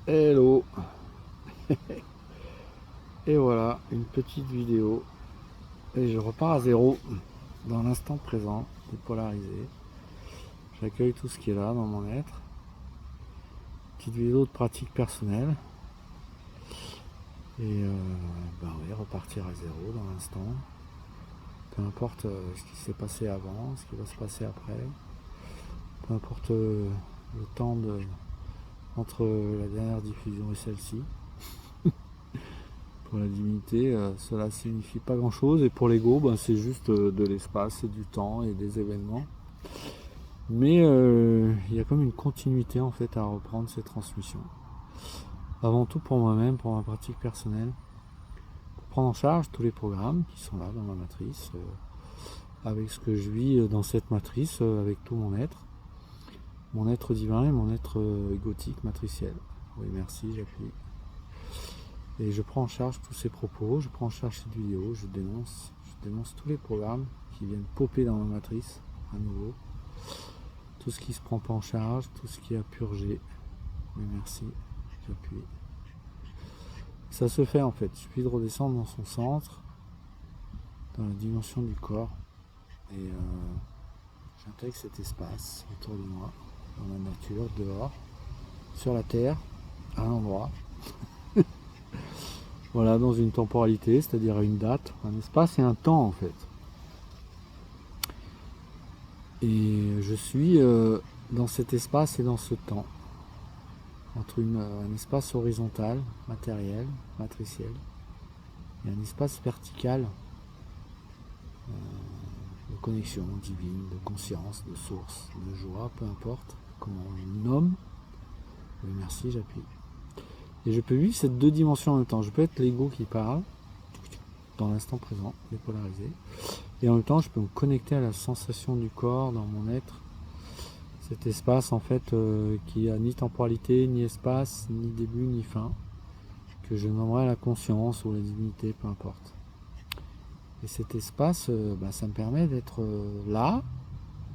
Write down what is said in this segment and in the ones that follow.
Hello. Et voilà, une petite vidéo. Et je repars à zéro dans l'instant présent, dépolarisé. J'accueille tout ce qui est là dans mon être. Petite vidéo de pratique personnelle. Et oui, repartir à zéro dans l'instant. Peu importe ce qui s'est passé avant, ce qui va se passer après. Peu importe le temps entre la dernière diffusion et celle-ci. Pour la divinité, cela signifie pas grand chose, et pour l'ego, c'est juste de l'espace et du temps et des événements. Mais il y a comme une continuité en fait à reprendre ces transmissions. Avant tout pour moi-même, pour ma pratique personnelle, pour prendre en charge tous les programmes qui sont là dans ma matrice, avec ce que je vis dans cette matrice, avec tout mon être divin et mon être égotique, matriciel. Oui, merci, j'appuie. Et je prends en charge tous ces propos, je prends en charge cette vidéo, je dénonce tous les programmes qui viennent popper dans ma matrice à nouveau. Tout ce qui se prend pas en charge, tout ce qui a purgé. Oui, merci, j'appuie. Ça se fait en fait, il suffit de redescendre dans son centre, dans la dimension du corps, et j'intègre cet espace autour de moi, dans la nature, dehors, sur la terre, à un endroit. Voilà, dans une temporalité, c'est-à-dire à une date, un espace et un temps en fait. Et je suis dans cet espace et dans ce temps, entre un espace horizontal, matériel, matriciel, et un espace vertical de connexion divine, de conscience, de source, de joie, peu importe comment on le nomme. Oui, merci, j'appuie. Et je peux vivre ces deux dimensions en même temps. Je peux être l'ego qui parle, dans l'instant présent, dépolarisé, et en même temps je peux me connecter à la sensation du corps dans mon être. Cet espace en fait qui a ni temporalité, ni espace, ni début, ni fin, que je nommerai la conscience ou la divinité, peu importe. Et cet espace, ça me permet d'être là,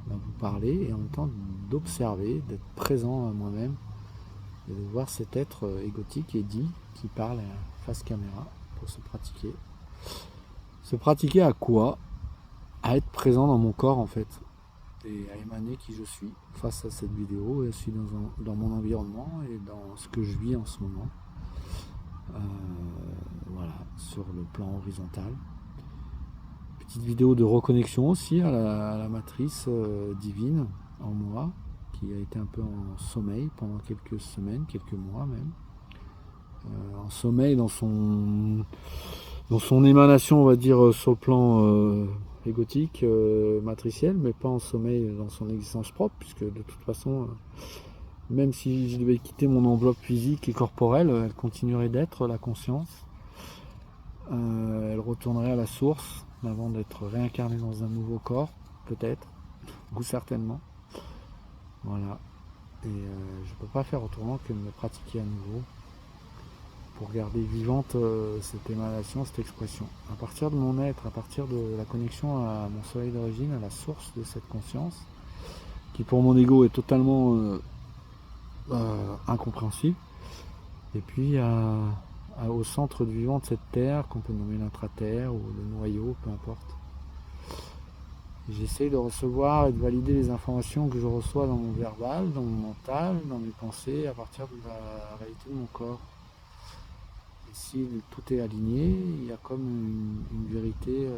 vous parler, et en même temps d'observer, d'être présent à moi-même, et de voir cet être égotique et dit qui parle face caméra pour se pratiquer. Se pratiquer à quoi? À être présent dans mon corps en fait, et à émaner qui je suis face à cette vidéo, et aussi dans mon environnement et dans ce que je vis en ce moment. Voilà, sur le plan horizontal. Petite vidéo de reconnexion aussi à la matrice divine en moi, qui a été un peu en sommeil pendant quelques semaines, quelques mois même. En sommeil dans son émanation, on va dire, sur le plan égotique, matriciel, mais pas en sommeil dans son existence propre, puisque de toute façon, même si je devais quitter mon enveloppe physique et corporelle, elle continuerait d'être la conscience. Elle retournerait à la source avant d'être réincarnée dans un nouveau corps, peut-être, ou certainement. Voilà. Et je ne peux pas faire autrement que de me pratiquer à nouveau pour garder vivante cette émanation, cette expression. À partir de mon être, à partir de la connexion à mon soleil d'origine, à la source de cette conscience, qui pour mon ego est totalement incompréhensible, et puis au centre du vivant de cette terre, qu'on peut nommer l'intra-terre ou le noyau, peu importe. J'essaye de recevoir et de valider les informations que je reçois dans mon verbal, dans mon mental, dans mes pensées, à partir de la réalité de mon corps. Et si tout est aligné, il y a comme une vérité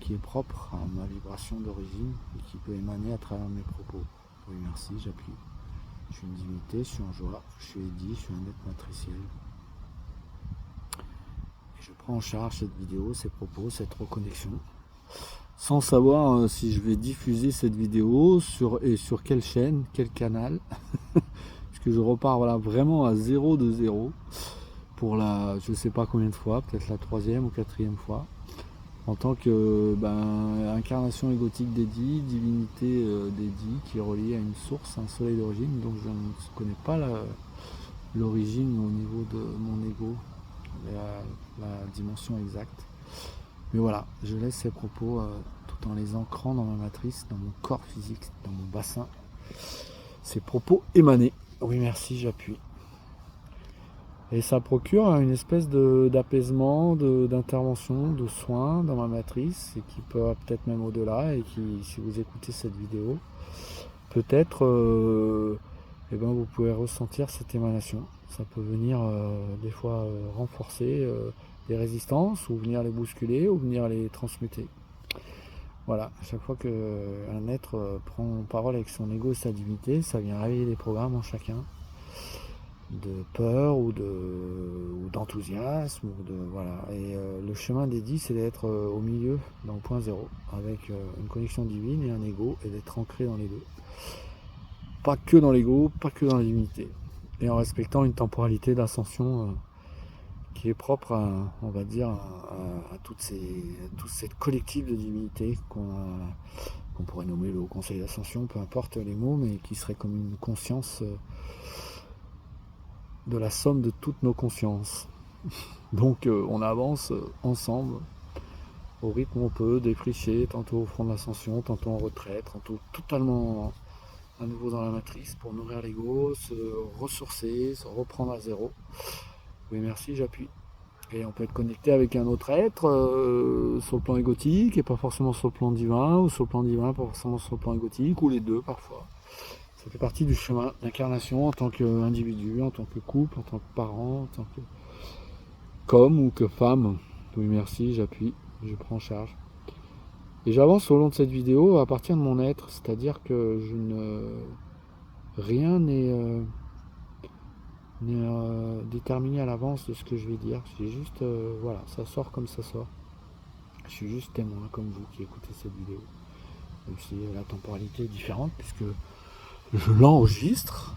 qui est propre à ma vibration d'origine et qui peut émaner à travers mes propos. Oui, merci, j'appuie. Je suis une divinité, je suis en joie, je suis Eddy, je suis un être matriciel. Et je prends en charge cette vidéo, ces propos, cette reconnexion, sans savoir si je vais diffuser cette vidéo sur quelle chaîne, quel canal, puisque je repars vraiment à zéro de zéro pour je sais pas combien de fois, peut-être la 3e ou 4e fois, en tant que incarnation égotique d'Eddy, divinité d'Eddy, qui est reliée à une source, un soleil d'origine, donc je ne connais pas l'origine au niveau de mon ego, la dimension exacte. Mais voilà, je laisse ces propos tout en les ancrant dans ma matrice, dans mon corps physique, dans mon bassin. Ces propos émanés. Oui, merci, j'appuie. Et ça procure une espèce d'apaisement, d'intervention, de soins dans ma matrice, et qui peut peut-être même au-delà, et qui, si vous écoutez cette vidéo, peut-être eh ben, vous pouvez ressentir cette émanation. Ça peut venir des fois renforcer des résistances, ou venir les bousculer, ou venir les transmuter. Voilà, à chaque fois qu'un être prend parole avec son ego et sa divinité, ça vient réveiller des programmes en chacun, de peur ou d'enthousiasme, voilà. Et le chemin des 10, c'est d'être au milieu, dans le point zéro, avec une connexion divine et un ego, et d'être ancré dans les deux. Pas que dans l'ego, pas que dans la divinité, et en respectant une temporalité d'ascension qui est propre à, on va dire, à tout cette collectif de divinités qu'on pourrait nommer le Haut Conseil d'Ascension, peu importe les mots, mais qui serait comme une conscience de la somme de toutes nos consciences. Donc on avance ensemble, au rythme où on peut, défricher, tantôt au front de l'ascension, tantôt en retraite, tantôt totalement à nouveau dans la matrice pour nourrir l'ego, se ressourcer, se reprendre à zéro. Oui, merci, j'appuie. Et on peut être connecté avec un autre être sur le plan égotique et pas forcément sur le plan divin, ou sur le plan divin, pas forcément sur le plan égotique, ou les deux parfois. Ça fait partie du chemin d'incarnation en tant qu'individu, en tant que couple, en tant que parent, en tant qu'homme ou que femme. Oui, merci, j'appuie, je prends en charge. Et j'avance au long de cette vidéo à partir de mon être, c'est-à-dire que rien n'est déterminé à l'avance de ce que je vais dire. C'est juste, voilà, ça sort comme ça sort. Je suis juste témoin, comme vous qui écoutez cette vidéo. Même si la temporalité est différente, puisque je l'enregistre.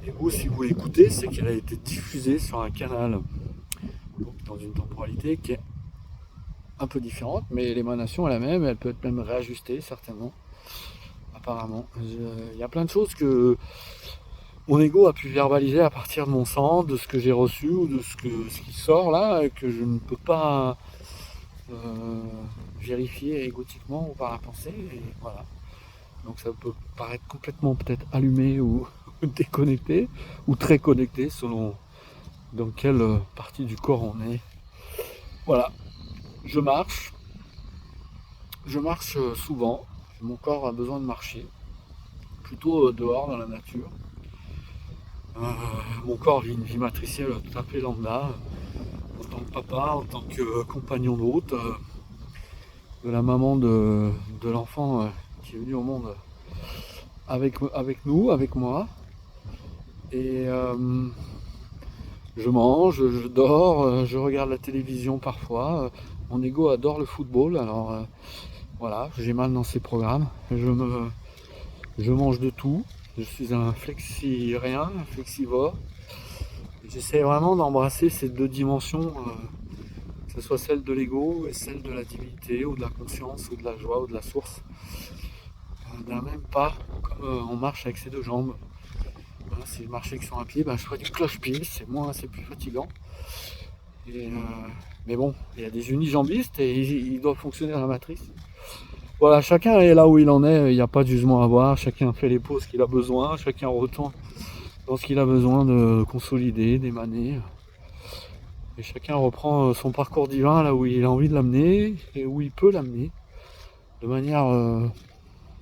Et vous, si vous l'écoutez, c'est qu'elle a été diffusée sur un canal, donc dans une temporalité qui est un peu différente, mais l'émanation est la même, elle peut être même réajustée, certainement, apparemment. Il y a plein de choses que mon ego a pu verbaliser à partir de mon sang, de ce que j'ai reçu, ou de ce qui sort là, et que je ne peux pas vérifier égotiquement ou par la pensée, et voilà. Donc ça peut paraître complètement peut-être allumé ou déconnecté, ou très connecté, selon dans quelle partie du corps on est. Voilà, je marche souvent, mon corps a besoin de marcher, plutôt dehors dans la nature. Mon corps vit une vie matricielle tout à fait lambda, en tant que papa, en tant que compagnon de route, de la maman de l'enfant qui est venu au monde avec nous, avec moi. Et je mange, je dors, je regarde la télévision parfois. Mon ego adore le football, alors voilà, j'ai mal dans ces programmes. Je mange de tout. Je suis un flexi-rien, un flexivore. J'essaie vraiment d'embrasser ces deux dimensions, que ce soit celle de l'ego et celle de la divinité, ou de la conscience, ou de la joie, ou de la source. D'un même pas, comme on marche avec ses deux jambes. Voilà, si je marchais que sur un pied, je ferais du cloche-pied, c'est plus fatigant. Et, mais bon, il y a des unijambistes et ils doivent fonctionner à la matrice. Voilà, chacun est là où il en est, il n'y a pas de jugement à avoir, chacun fait les pauses qu'il a besoin, chacun retourne dans ce qu'il a besoin de consolider, d'émaner. Et chacun reprend son parcours divin là où il a envie de l'amener, et où il peut l'amener, de manière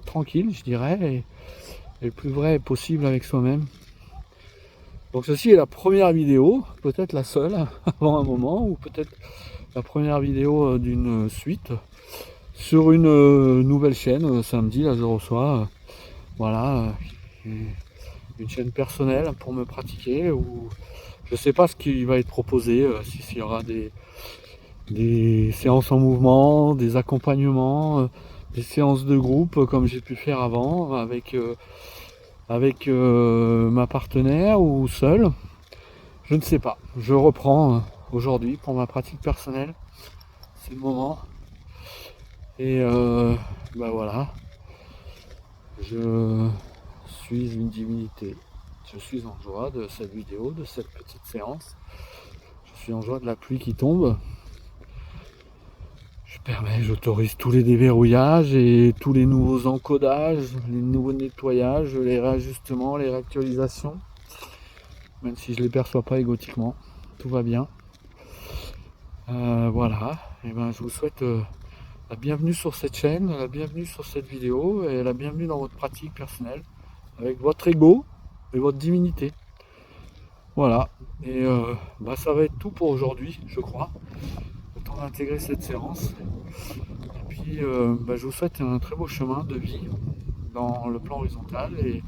tranquille, je dirais, et le plus vrai possible avec soi-même. Donc ceci est la première vidéo, peut-être la seule, avant un moment, ou peut-être la première vidéo d'une suite, sur une nouvelle chaîne. Samedi, là je reçois voilà, une chaîne personnelle pour me pratiquer, ou je sais pas ce qui va être proposé, s'il y aura des séances en mouvement, des accompagnements, des séances de groupe comme j'ai pu faire avant avec ma partenaire, ou seul, je ne sais pas. Je reprends aujourd'hui pour ma pratique personnelle, c'est le moment. Et voilà, je suis une divinité. Je suis en joie de cette vidéo, de cette petite séance. Je suis en joie de la pluie qui tombe. J'autorise tous les déverrouillages et tous les nouveaux encodages, les nouveaux nettoyages, les réajustements, les réactualisations. même si je les perçois pas égotiquement. Tout va bien. Voilà, et ben je vous souhaite la bienvenue sur cette chaîne, la bienvenue sur cette vidéo et la bienvenue dans votre pratique personnelle avec votre ego et votre divinité. Voilà, et ça va être tout pour aujourd'hui, je crois. Le temps d'intégrer cette séance. Et puis je vous souhaite un très beau chemin de vie dans le plan horizontal et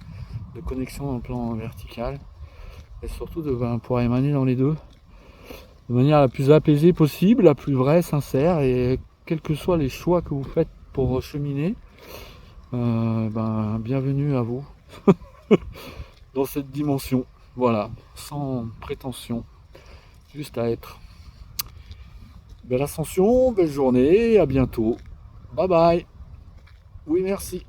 de connexion dans le plan vertical. Et surtout de pouvoir émaner dans les deux de manière la plus apaisée possible, la plus vraie, sincère, et quels que soient les choix que vous faites pour cheminer, bienvenue à vous dans cette dimension. Voilà, sans prétention, juste à être. Belle ascension, belle journée, à bientôt. Bye bye. Oui, merci.